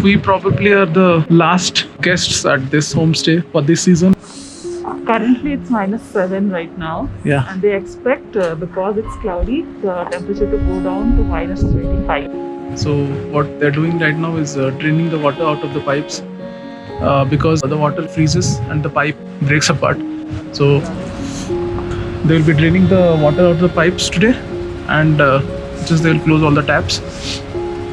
We probably are the last guests at this homestay for this season. Currently it's -7 right now. Yeah. And they expect, because it's cloudy, the temperature to go down to -25. So what they're doing right now is draining the water out of the pipes because the water freezes and the pipe breaks apart. So they will be draining the water out of the pipes today, and just they will close all the taps.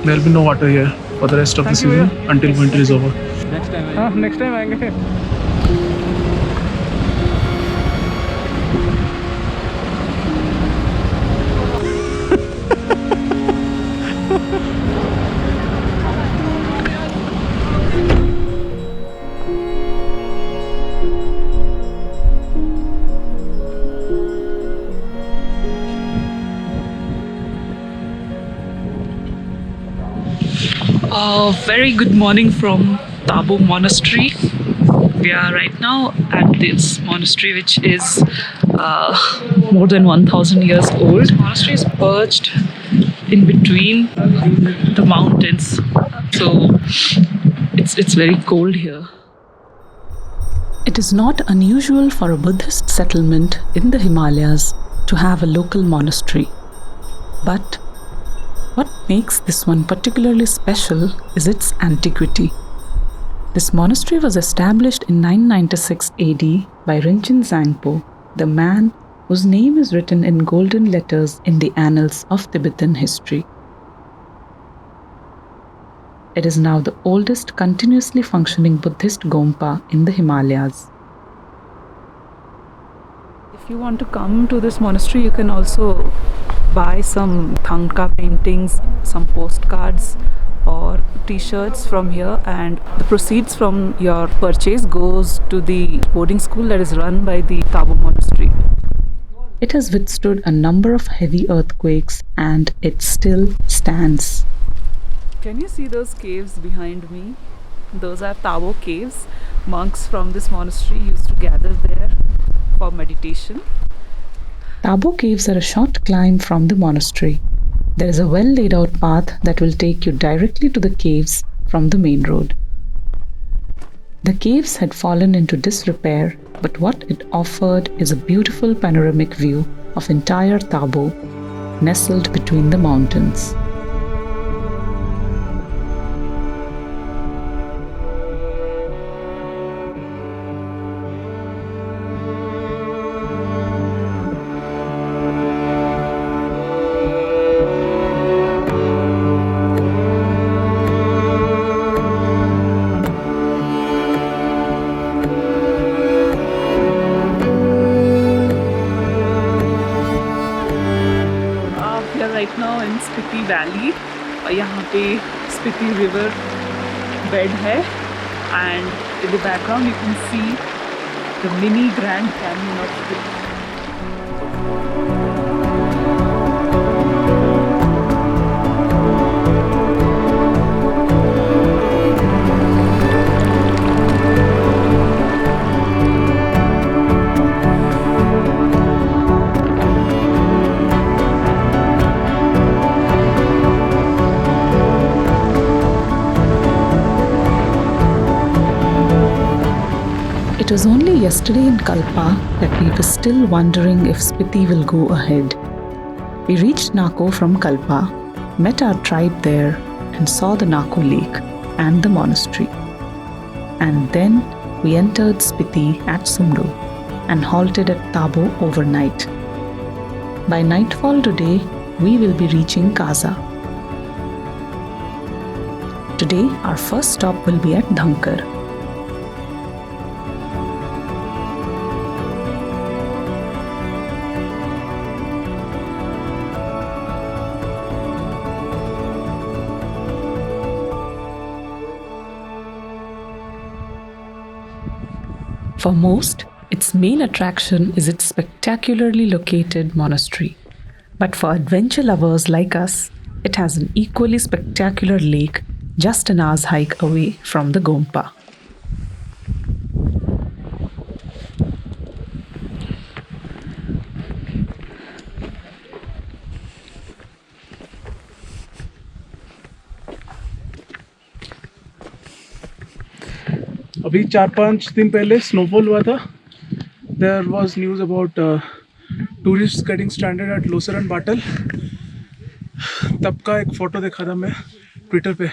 There will be no water here for the rest of the season until winter is over. Next time आएंगे. Very good morning from Tabo Monastery. We are right now at this monastery, which is more than 1,000 years old. The monastery is perched in between the mountains, so it's very cold here. It is not unusual for a Buddhist settlement in the Himalayas to have a local monastery. But what makes this one particularly special is its antiquity. This monastery was established in 996 AD by Rinchen Zangpo, the man whose name is written in golden letters in the annals of Tibetan history. It is now the oldest continuously functioning Buddhist Gompa in the Himalayas. If you want to come to this monastery, you can also buy some Thangka paintings, some postcards or t-shirts from here, and the proceeds from your purchase goes to the boarding school that is run by the Tabo Monastery. It has withstood a number of heavy earthquakes and it still stands. Can you see those caves behind me? Those are Tabo caves. Monks from this monastery used to gather there for meditation. Tabo caves are a short climb from the monastery. There is a well laid out path that will take you directly to the caves from the main road. The caves had fallen into disrepair, but what it offered is a beautiful panoramic view of entire Tabo, nestled between the mountains. Right now in Spiti Valley, यहाँ पे Spiti River bed है, and in the background you can see the mini Grand Canyon of Spiti. It was only yesterday in Kalpa that we were still wondering if Spiti will go ahead. We reached Nako from Kalpa, met our tribe there, and saw the Nako lake and the monastery. And then we entered Spiti at Sumru and halted at Tabo overnight. By nightfall today, we will be reaching Kaza. Today, our first stop will be at Dhankar. For most, its main attraction is its spectacularly located monastery. But for adventure lovers like us, it has an equally spectacular lake just an hour's hike away from the Gompa. अभी 4-5 दिन पहले snowfall हुआ था. There was news about tourists getting stranded at Loser and Batal. तब का एक photo देखा था मैं ट्विटर पे.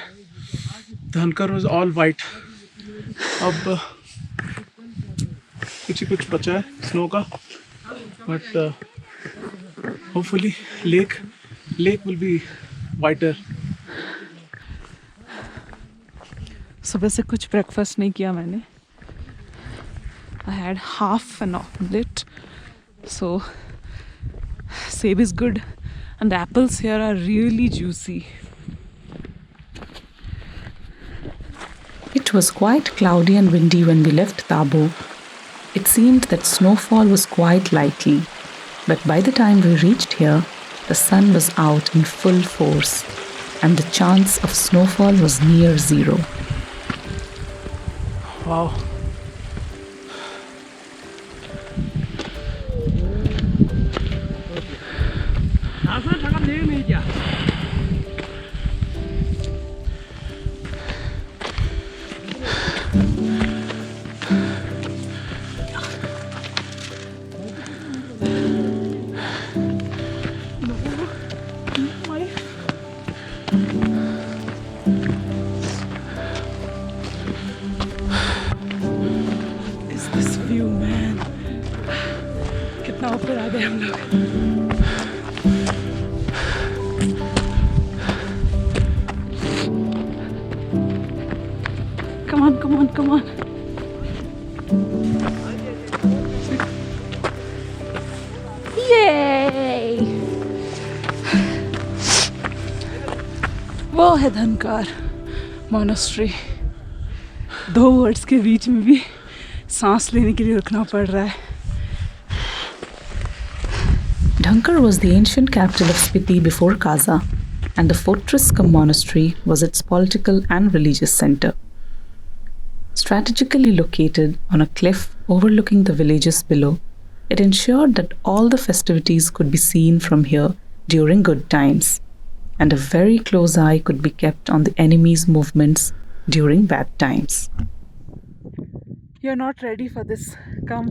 धनकर was all white. अब कुछ ही कुछ बचा है स्नो का, but hopefully lake will be whiter. सुबह से कुछ ब्रेकफास्ट नहीं किया मैंने. I had half an omelette. So save is good, and the apples here are really juicy. It was quite cloudy and windy when we left Tabo. It seemed that snowfall was quite likely, but by the time we reached here, the sun was out in full force, and the chance of snowfall was near zero. Wow. Is this view, man? कितना ऊपर आ गए हम लोग. Come on, come on, come on. Yay! वो है धनकार monastery. 2 words के बीच में भी सांस लेने के लिए रुकना पड़ रहा है. Dhankar was the ancient capital of Spiti before Kaza, and the fortress cum monastery was its political and religious center. Strategically located on a cliff overlooking the villages below, it ensured that all the festivities could be seen from here during good times, and a very close eye could be kept on the enemy's movements during bad times. You're not ready for this. Come.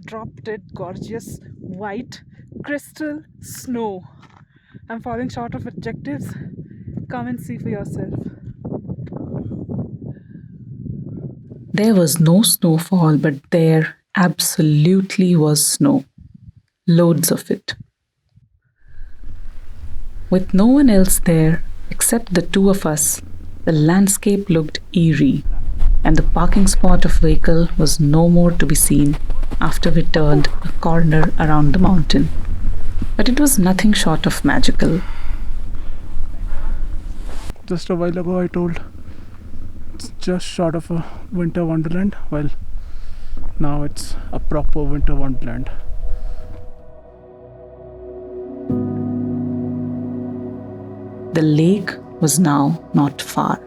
Drop dead gorgeous white crystal snow. I'm falling short of adjectives. Come and see for yourself. There was no snowfall, but there absolutely was snow. Loads of it. With no one else there except the two of us, the landscape looked eerie, and the parking spot of vehicle was no more to be seen after we turned a corner around the mountain. But it was nothing short of magical. Just a while ago I told it's just short of a winter wonderland. Well, now it's a proper winter wonderland. The lake was now not far.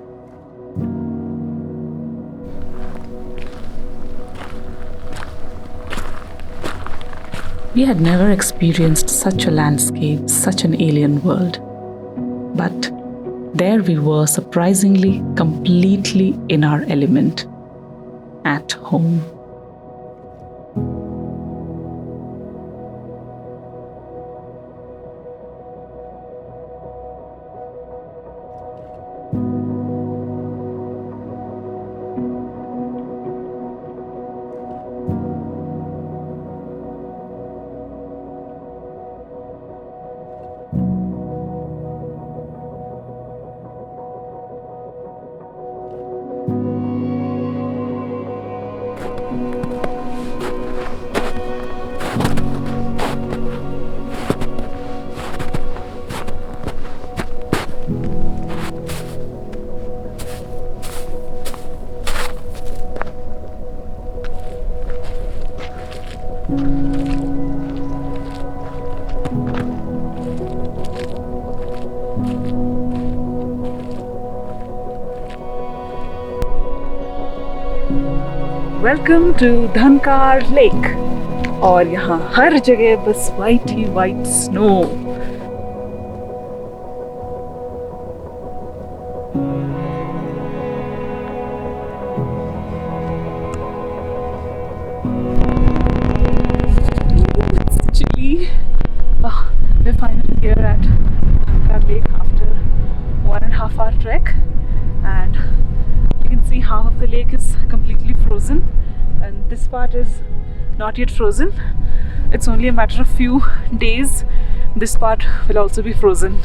We had never experienced such a landscape, such an alien world. But there we were, surprisingly, completely in our element, at home. Welcome to Dhankar lake और यहाँ हर जगह बस white ही white snow. It's chilly. We're finally here at Dhankar Lake after 1.5 hour trek, and you can see half of the lake is completely frozen and this part is not yet frozen. It's only a matter of few days this part will also be frozen.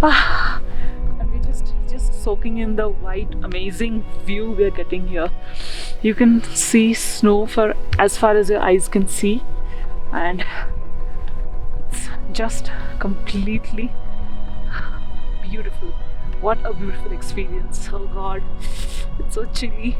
And we're just soaking in the white amazing view we are getting here. You can see snow for as far as your eyes can see, and it's just completely beautiful. What a beautiful experience. Oh god, it's so chilly.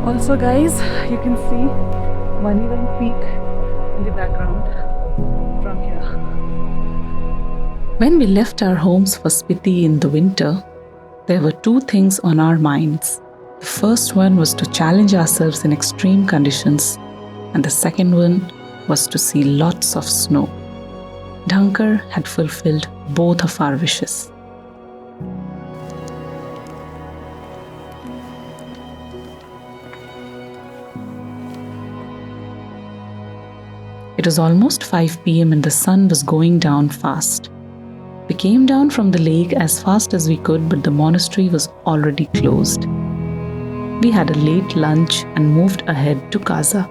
Also guys, you can see Manivan Peak in the background from here. When we left our homes for Spiti in the winter, there were two things on our minds. The first one was to challenge ourselves in extreme conditions, and the second one was to see lots of snow. Dhankar had fulfilled both of our wishes. It was almost 5 p.m. and the sun was going down fast. We came down from the lake as fast as we could, but the monastery was already closed. We had a late lunch and moved ahead to Kaza.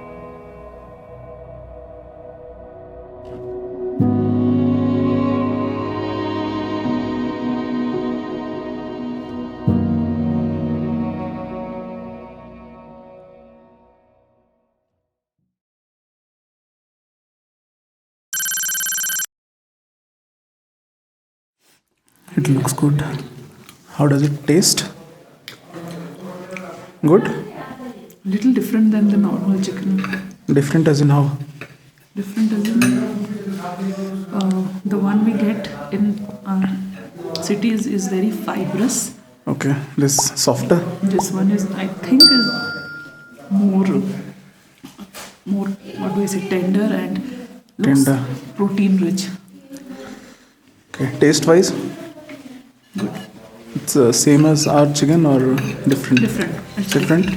It looks good. How does it taste? Good? Little different than the normal chicken. Different as in how? Different as in the one we get in our cities is very fibrous. Okay, this softer. This one is, I think, is more what do I say, tender and looks Tender. protein rich. Okay, taste wise? Good. It's same as our chicken or different? Different. Different?